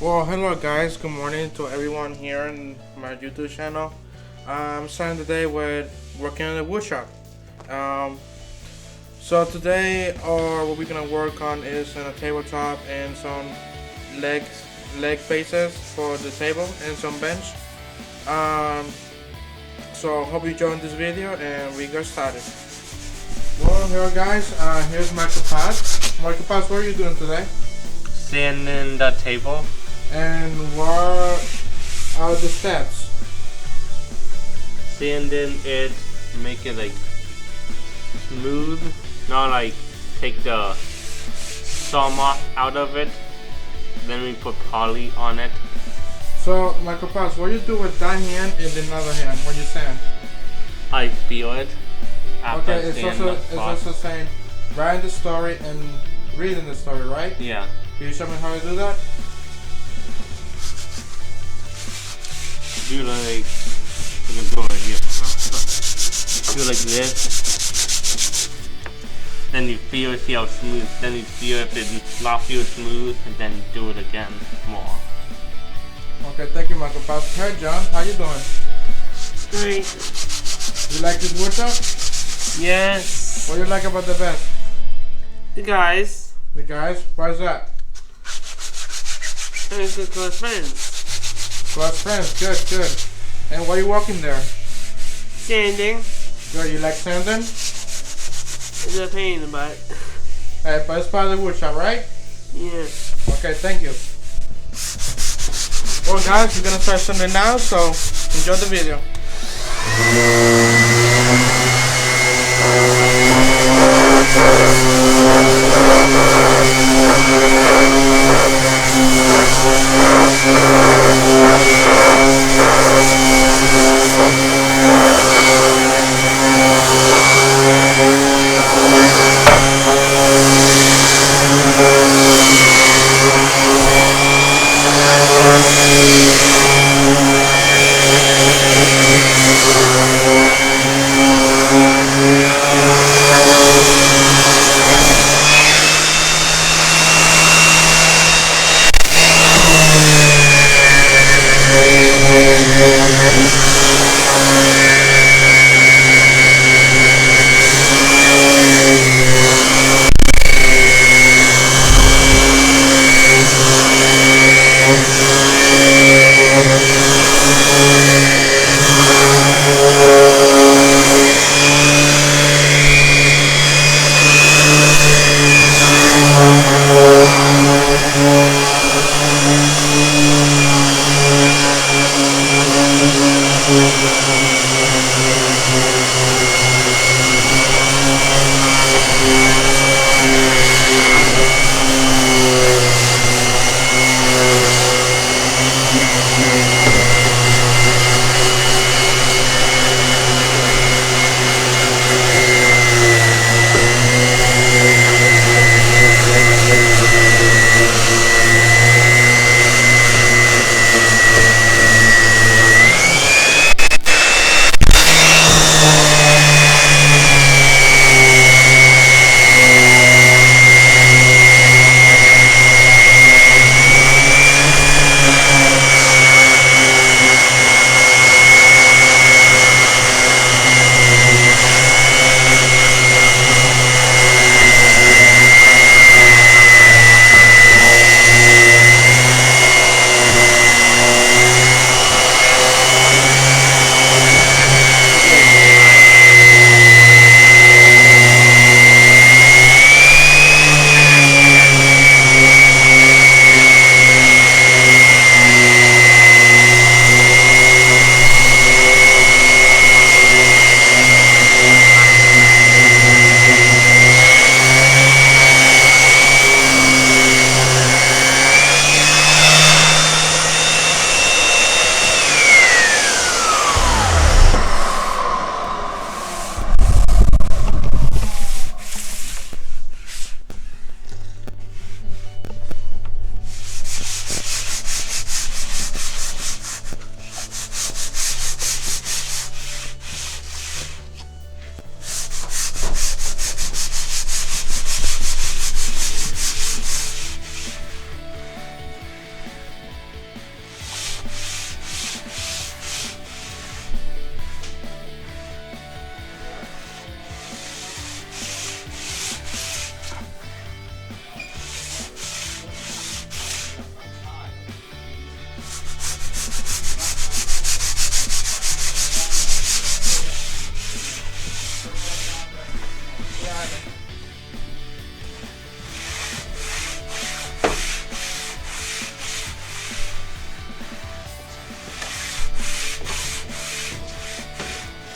Well, hello guys, good morning to everyone here in my YouTube channel. I'm starting today with working in the wood shop. Um, so today, what we're gonna work on is a tabletop and some leg bases for the table and some bench. So hope you enjoyed this video and we get started. Well, here guys, here's Michael Paz. Michael Paz, what are you doing today? Sanding the table. And what are the steps? Sanding it, make it like smooth, not like take the saw moss out of it. Then we put poly on it. So, Michael Paz, what do you do with that hand and the other hand when you sand? I feel it after Okay, it's also saying write the story and reading the story, right? Yeah. Can you show me how to do that? Do like, you can do it here. Do like this. Then you feel see how smooth. Then you feel if it's not feel smooth, and then do it again more. Okay, thank you, Michael Paz. Hey, John, how you doing? Great. You like this wood shop? Yes. What do you like about the bench? The guys. The guys? Why is that? And it's good close friends. Close friends, good. And why are you walking there? Sanding. Good, you like sanding? It's a pain in the butt. Hey, but it's part of the wood shop, right? Yeah. Okay, thank you. Well guys, we're gonna start sanding now, so enjoy the video.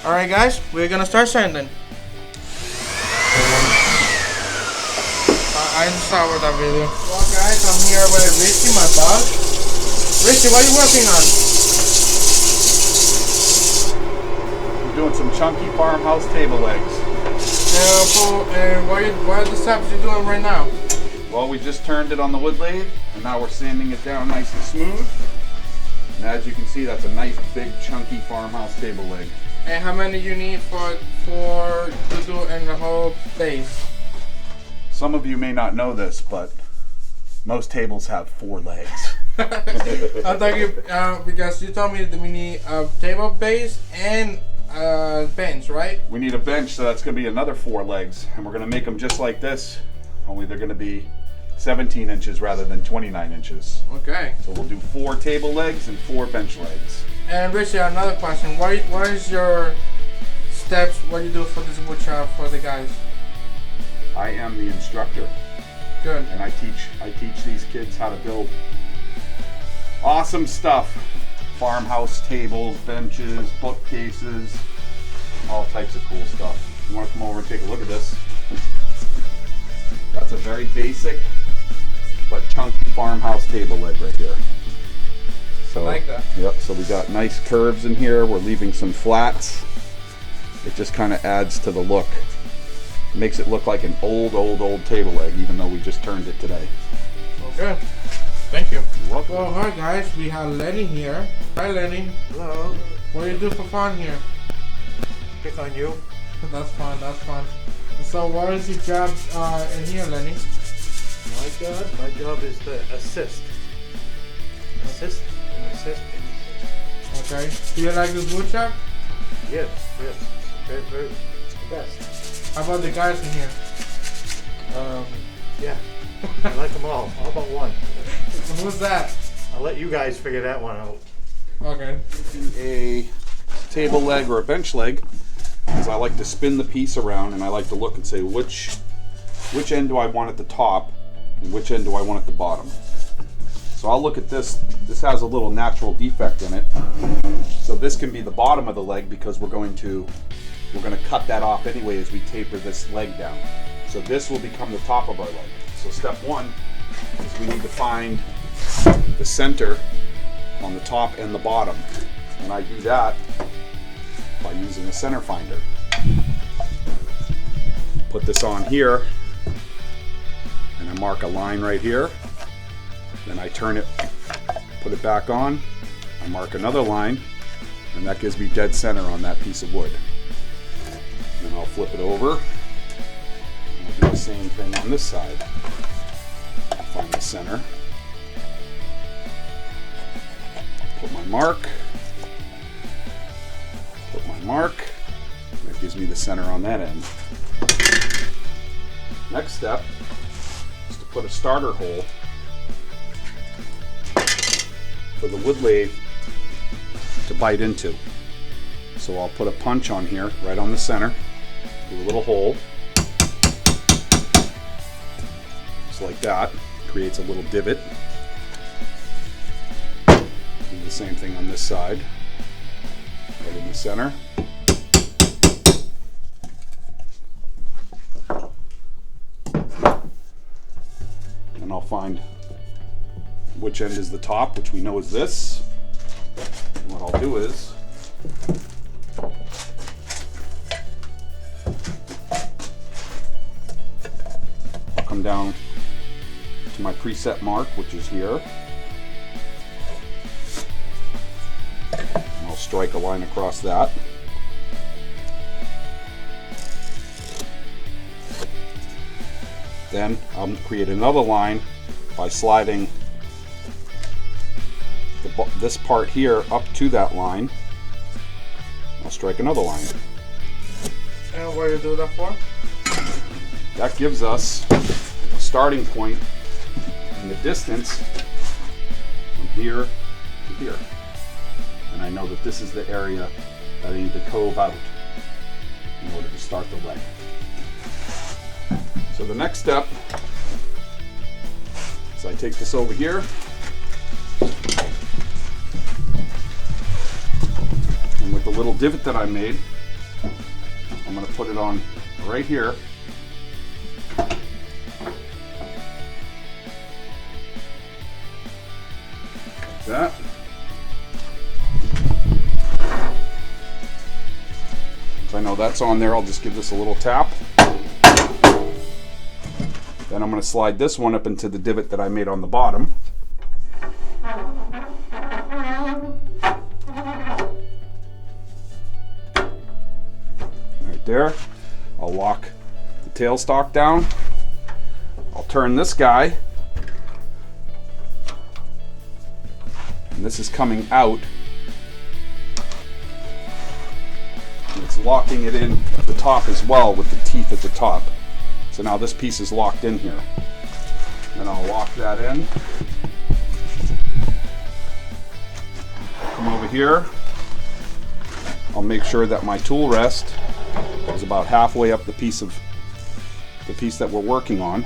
Alright guys, we're gonna start sanding. I didn't start with that video. Well guys, I'm here with Richie, my boss. Richie, what are you working on? We're doing some chunky farmhouse table legs. And what are the steps you're doing right now? Well, we just turned it on the wood lathe, and now we're sanding it down nice and smooth. And as you can see, that's a nice big chunky farmhouse table leg. And how many you need for to do in the whole base? Some of you may not know this, but most tables have 4 legs. I thought you because you told me that we need a table base and a bench, right? We need a bench, so that's going to be another 4 legs, and we're going to make them just like this, only they're going to be 17 inches rather than 29 inches. Okay. So we'll do 4 table legs and 4 bench legs. And Richie, another question. What is your steps? What do you do for this wood shop for the guys? I am the instructor. Good. And I teach these kids how to build awesome stuff. Farmhouse tables, benches, bookcases, all types of cool stuff. You want to come over and take a look at this? That's a very basic but chunky farmhouse table leg right here. So, I like that. Yep, so we got nice curves in here. We're leaving some flats. It just kind of adds to the look. Makes it look like an old table leg, even though we just turned it today. Okay. Thank you. You're welcome. Well, hi guys. We have Lenny here. Hi, Lenny. Hello. What do you do for fun here? Pick on you. That's fun. That's fun. So, what is your job in here, Lenny? My job is to assist. Assist and assist and assist. Okay. Do you like this wood shop? Yes. Very the best. How about the guys in here? Yeah. I like them all. How about one? Who's that? I'll let you guys figure that one out. Okay. A table leg or a bench leg, because I like to spin the piece around and I like to look and say which end do I want at the top and which end do I want at the bottom. So I'll look at this. This has a little natural defect in it. So this can be the bottom of the leg because we're going to cut that off anyway as we taper this leg down. So this will become the top of our leg. So step 1 is we need to find the center on the top and the bottom. And I do that by using a center finder. Put this on here and I mark a line right here. Then I turn it, put it back on, I mark another line, and that gives me dead center on that piece of wood. Then I'll flip it over, and I'll do the same thing on this side. I'll find the center, put my mark, that gives me the center on that end. Next step is to put a starter hole for the wood lathe to bite into. So I'll put a punch on here, right on the center, do a little hole, just like that, creates a little divot. Do the same thing on this side, right in the center. And I'll find which end is the top, which we know is this. And what I'll do is I'll come down to my preset mark, which is here. And I'll strike a line across that. Then I'll create another line by sliding this part here up to that line. I'll strike another line. And what do you do that for? That gives us a starting point in the distance from here to here. And I know that this is the area that I need to cove out in order to start the leg. So the next step is I take this over here, and with the little divot that I made, put it on right here. Like that. So I know that's on there, I'll just give this a little tap. Then I'm going to slide this one up into the divot that I made on the bottom. Right there. I'll lock the tailstock down. I'll turn this guy. And this is coming out. And it's locking it in at the top as well with the teeth at the top. So now this piece is locked in here. Then I'll lock that in. Come over here. I'll make sure that my tool rest is about halfway up the piece that we're working on.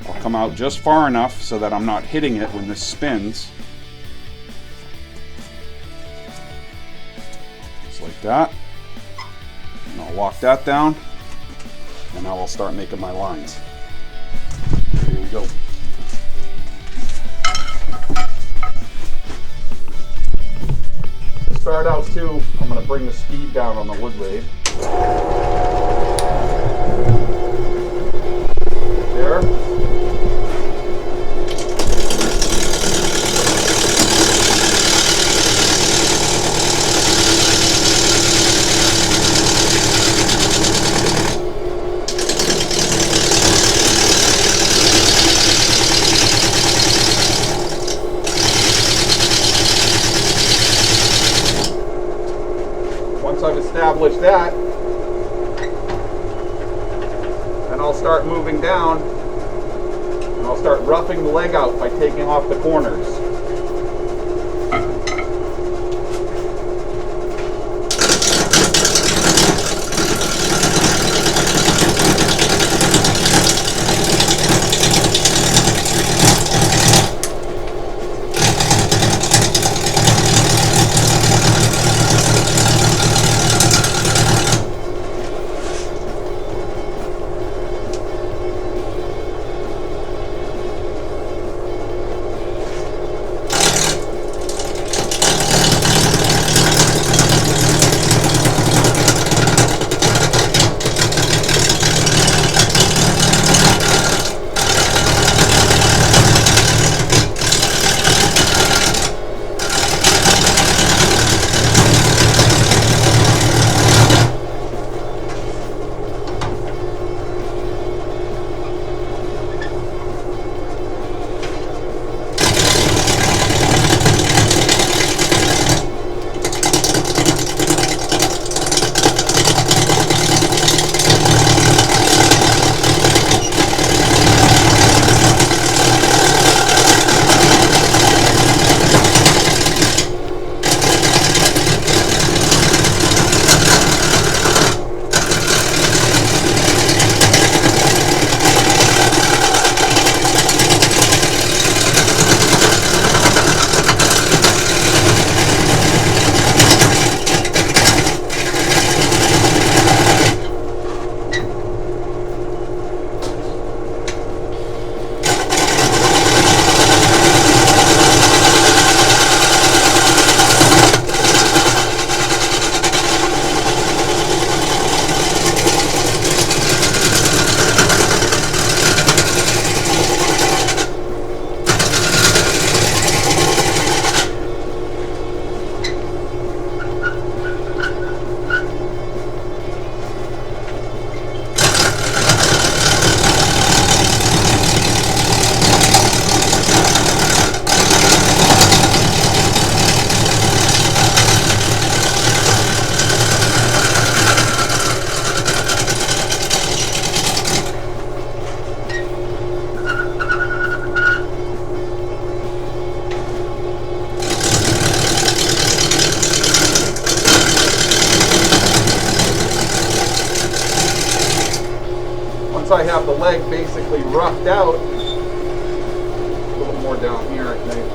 I'll come out just far enough so that I'm not hitting it when this spins. Just like that. And I'll lock that down. And now I'll start making my lines. Here we go. To start out too, I'm going to bring the speed down on the wood lathe. There. I've established that, and I'll start moving down, and I'll start roughing the leg out by taking off the corners. I have the leg basically roughed out, a little more down here I think.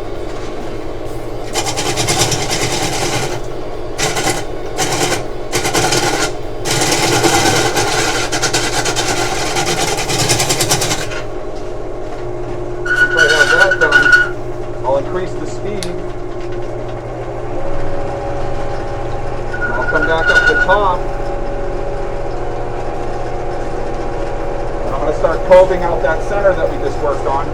start coving out that center that we just worked on.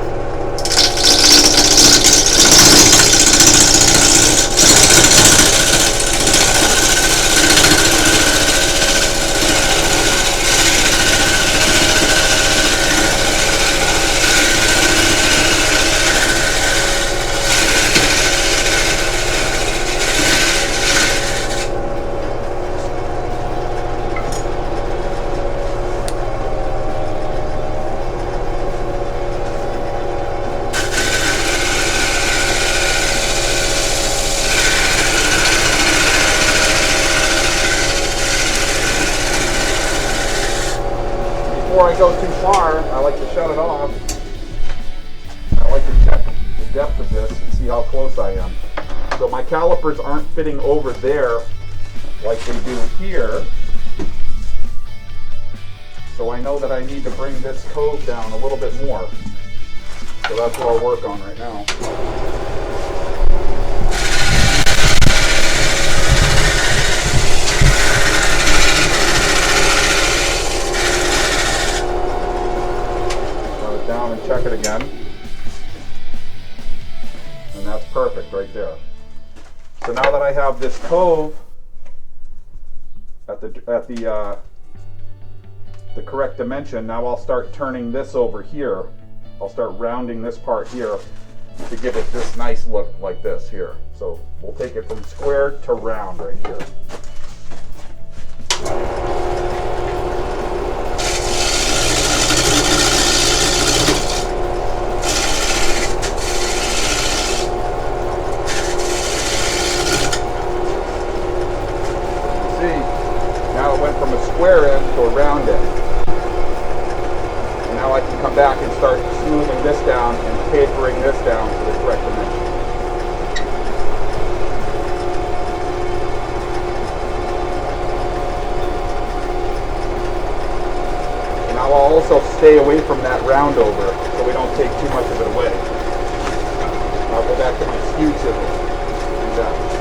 Before I go too far, I like to shut it off. I like to check the depth of this and see how close I am. So my calipers aren't fitting over there like they do here. So I know that I need to bring this cove down a little bit more. So that's what I'll work on right now. Down and check it again, and that's perfect right there. So now that I have this cove at the correct dimension, now I'll start turning this over here. I'll start rounding this part here to give it this nice look like this here. So we'll take it from square to round right here. Square end to a round end. And now I can come back and start smoothing this down and tapering this down to the correct dimension. And now I'll also stay away from that round over so we don't take too much of it away. I'll go back to my skew chisel and do that.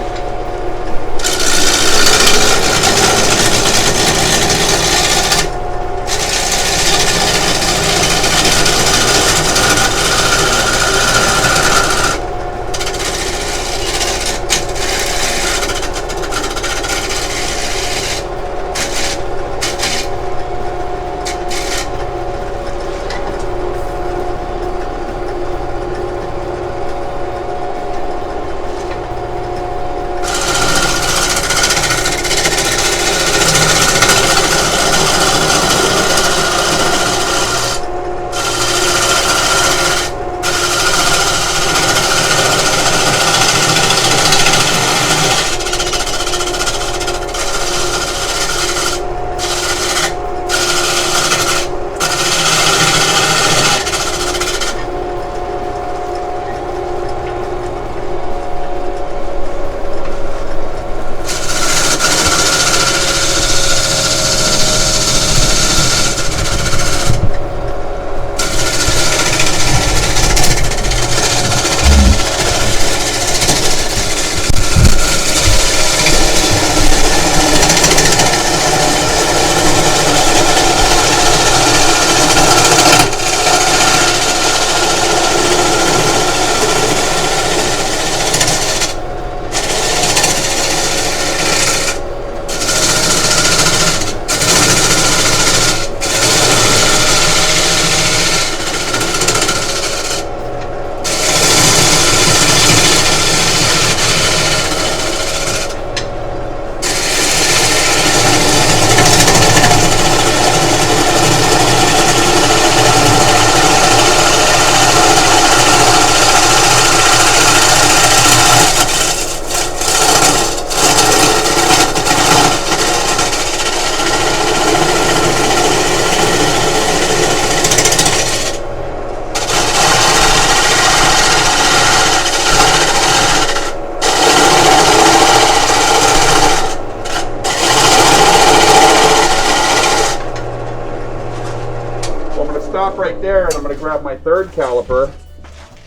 stop right there and I'm going to grab my third caliper.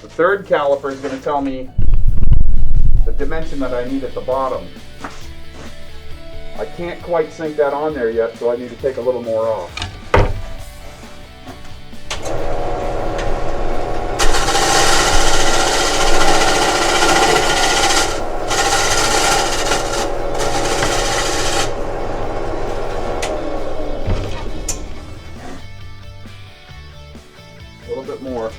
The third caliper is going to tell me the dimension that I need at the bottom. I can't quite sink that on there yet, so I need to take a little more off. A little bit more.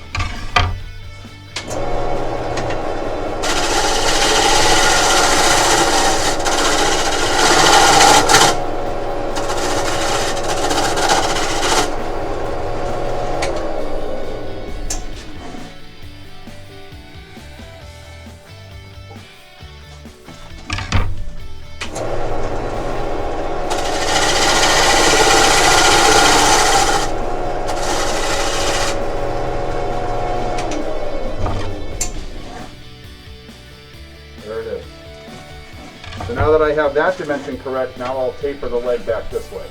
There it is. So now that I have that dimension correct, now I'll taper the leg back this way.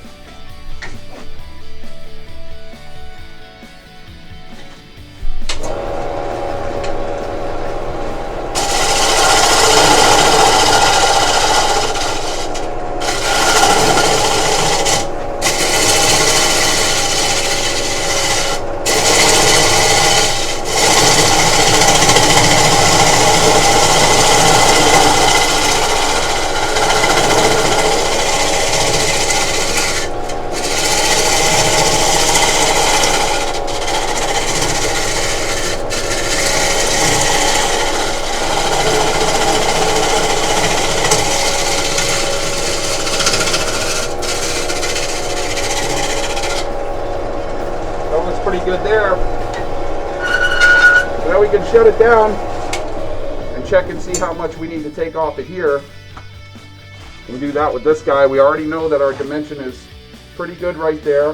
Pretty good there. So now we can shut it down and check and see how much we need to take off of here. We do that with this guy. We already know that our dimension is pretty good right there.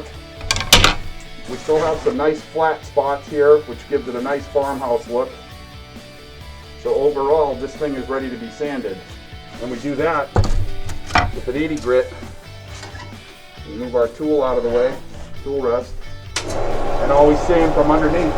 We still have some nice flat spots here, which gives it a nice farmhouse look. So overall, this thing is ready to be sanded. When we do that with an 80 grit, we move our tool out of the way, tool rest, and always sand from underneath.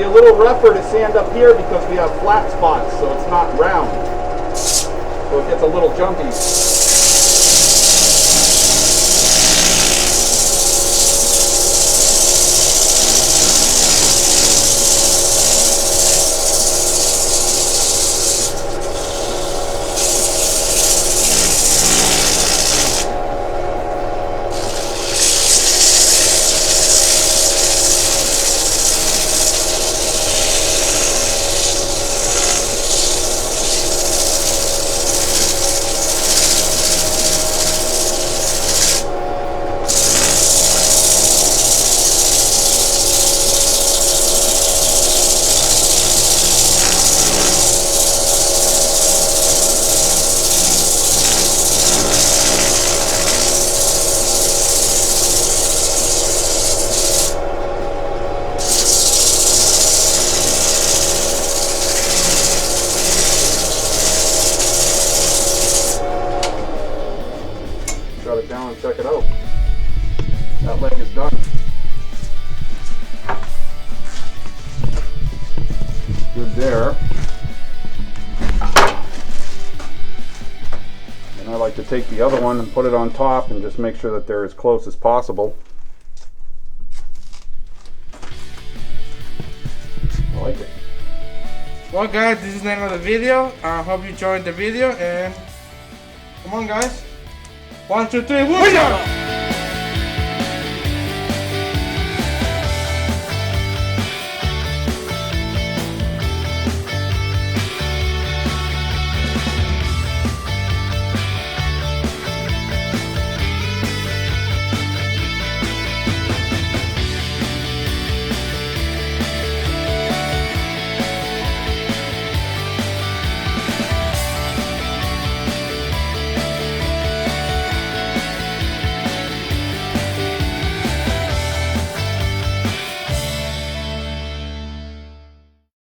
A little rougher to sand up here because we have flat spots, so it's not round. So it gets a little jumpy. Shut it down and check it out. That leg is done. Good there. And I like to take the other one and put it on top and just make sure that they're as close as possible. I like it. Well guys, this is the end of the video. I hope you enjoyed the video and come on guys. 1, 2, 3, whoop!